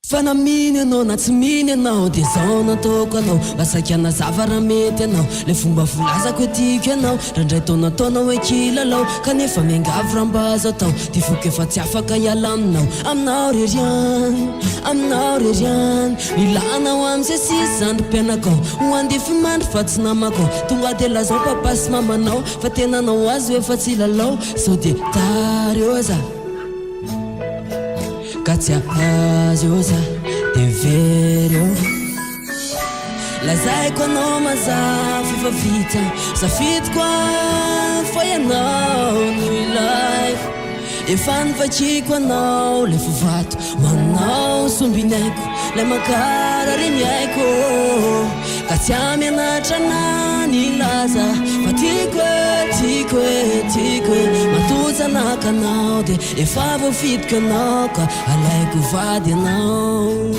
fanaminy anao na tsy miny anao dia zao nataoko anao masakana zavara mety anao le fomba volazako etiako anao randray taonataonao hoe kilalao kanefa miangavy rambazo atao ty foky efa tsy afaka hiala aminao aminao reriany milanao am'izay sisy zandrom-pianakao ho andify mandry fa tsy namako tonga de lazao papa sy mamanao fa tenanao azy hoe fa tsy lalao sao de tary eo za Katia azoza de verio lazaiko anao mazafy fa vita safity kwa foi anao no life efa nivakiko anao le fovato manao sombinaiko le makara reny aiko ka tsy amianatra nany laza fa tiko matozanaka anao de efa voafitiko anao ka alaiko vady anao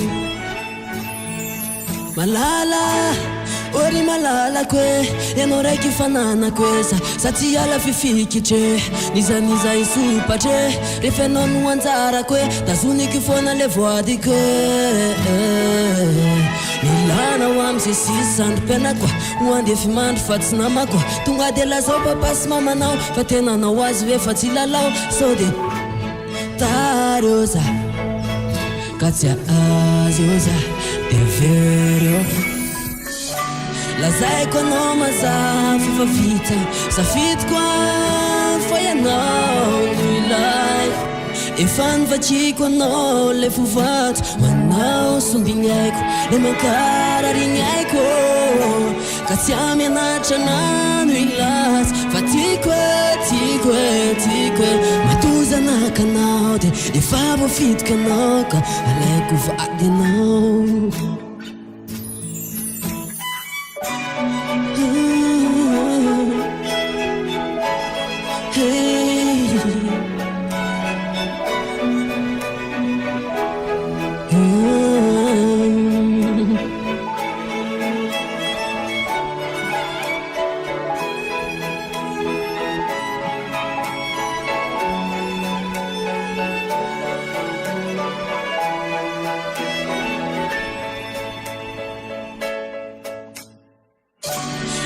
malala ori malalako ianao raiky fananako sa tsy ala fifikitry nizaniza isopatry rehefa ianao no anjarako tazoniky foana le voadiko milanao am'izay sisy zandrom-pianako ho andefy mandry fa tsy namako tonga de lazao papa sy mamanao fa tenanao azy hoe fa tsy lalao sao de tary eo za ka tsy azy eo za de very eo lazaiko anao mazafy fa vita safity kwa foi anao no life efa nivakiko anao le fovato manao sombignaiko le makara riny aiko ka tsy amianatra nano ilazy fa tiko matozanaka anao de efa voafitiko anao ka alaiko vady anao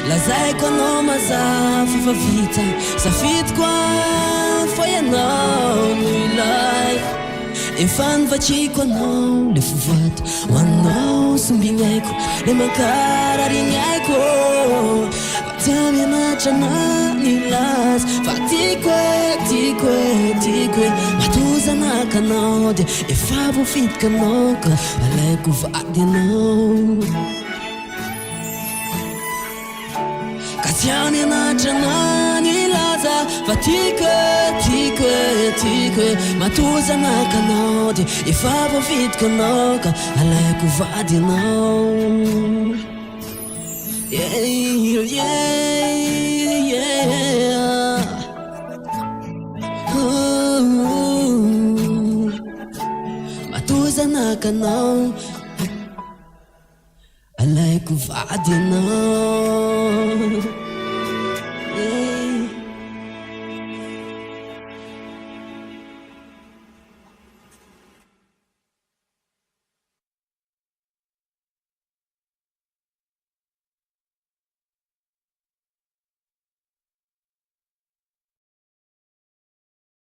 lazaiko anao mazafy fa vita safity kwa foi anao no life efa nivakiko anao le fovato manao sombignaiko le makara riny aiko fa tsy amianatra nany lazy fa tiko matozanaka anao de efa voafitiko anao ka alaiko vady anao tsy amianatra nany laza fa tiko matozanaka anao de efa voafitiko anao ka alaiko vady anao matozanaka anao alaiko vady anao